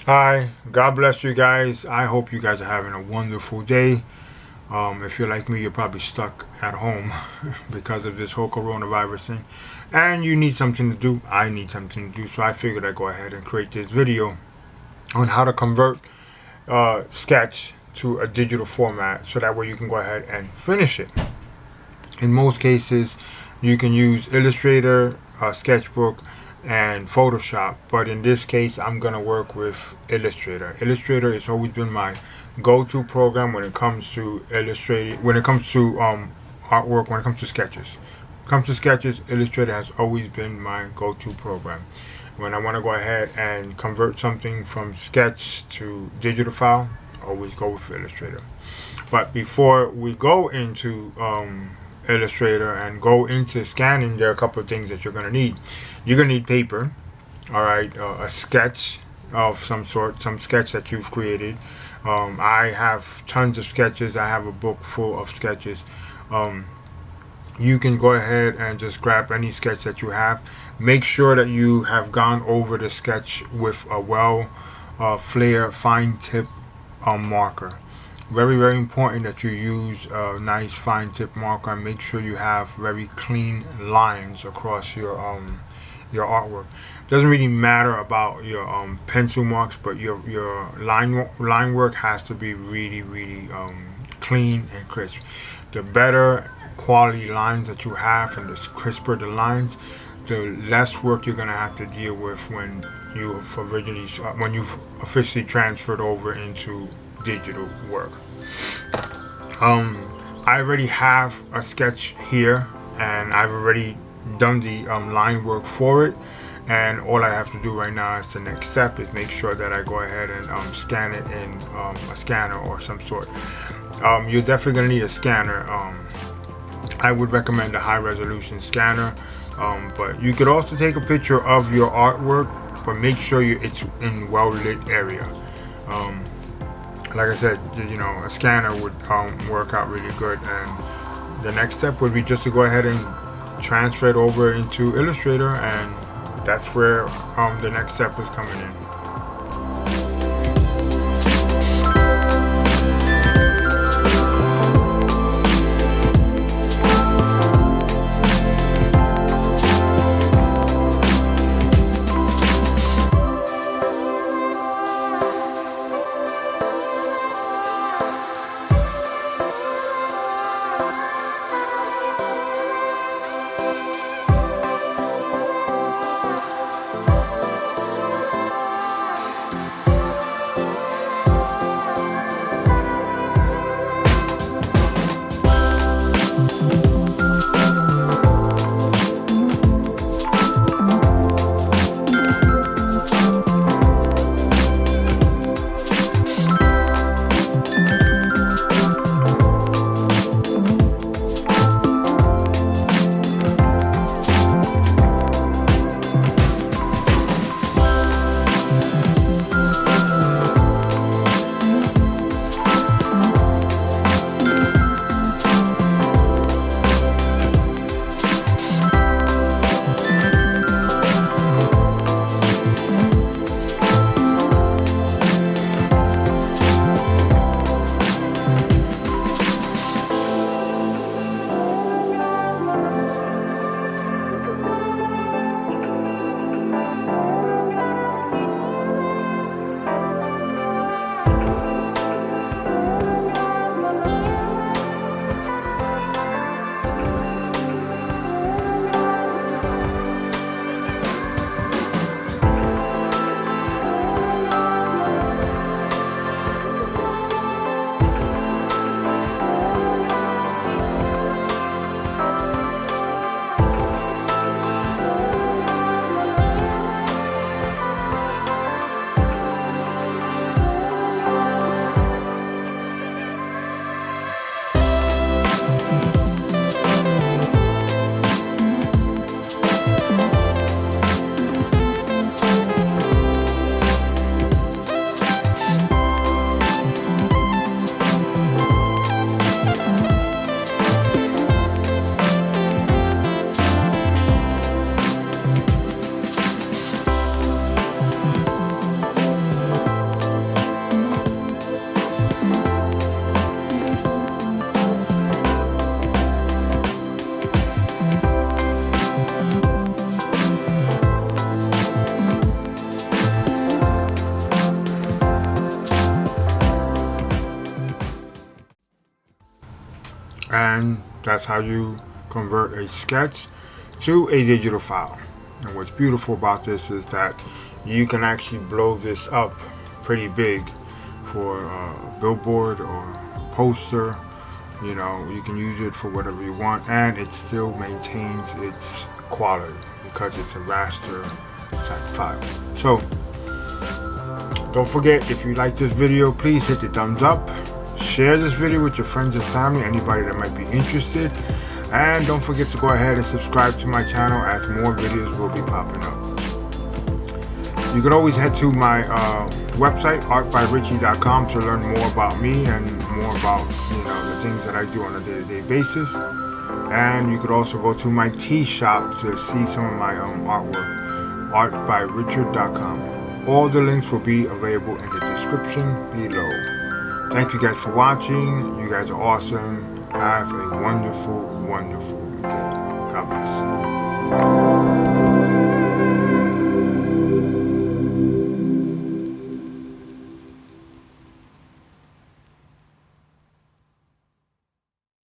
Hi, God bless you guys. I hope you guys are having a wonderful day. If you're like me, you're probably stuck at home because of this whole coronavirus thing. And you need something to do. I need something to do. So I figured I'd go ahead and create this video on how to convert Sketch to a digital format so that way you can go ahead and finish it. In most cases, you can use Illustrator, Sketchbook, and Photoshop, but in this case, I'm gonna work with Illustrator. Illustrator has always been my go-to program when it comes to illustrating, when it comes to artwork, when it comes to sketches. When it comes to sketches, Illustrator has always been my go-to program. When I want to go ahead and convert something from sketch to digital file, I always go with Illustrator. But before we go into Illustrator and go into scanning, there are a couple of things that you're going to need. You're going to need paper, all right, a sketch of some sort, some sketch that you've created. I have tons of sketches. I have a book full of sketches. You can go ahead and just grab any sketch that you have. Make sure that you have gone over the sketch with a flare fine tip marker. Very, very important that you use a nice fine tip marker and make sure you have very clean lines across your artwork. Doesn't really matter about your pencil marks, but your line work has to be really, really clean and crisp. The better quality lines that you have and the crisper the lines, the less work you're gonna have to deal with when you've officially transferred over into digital work. I already have a sketch here, and I've already done the line work for it. And all I have to do right now is the next step is make sure that I go ahead and scan it in a scanner or some sort. You're definitely gonna need a scanner. I would recommend a high resolution scanner, but you could also take a picture of your artwork, but make sure it's in well lit area. Like I said, a scanner would work out really good. And the next step would be just to go ahead and transfer it over into Illustrator, and that's where the next step is coming in. And that's how you convert a sketch to a digital file. And what's beautiful about this is that you can actually blow this up pretty big for a billboard or poster. You know, you can use it for whatever you want, and it still maintains its quality because it's a raster type file. So don't forget, if you like this video, please hit the thumbs up, share this video with your friends and family, anybody that might be interested, and don't forget to go ahead and subscribe to my channel as more videos will be popping up. You can always head to my website, artbyrichie.com, to learn more about me and more about, you know, the things that I do on a day-to-day basis. And you could also go to my tea shop to see some of my artwork, artbyrichard.com. All the links will be available in the description below. Thank you guys for watching. You guys are awesome. Have a wonderful, wonderful day. God bless.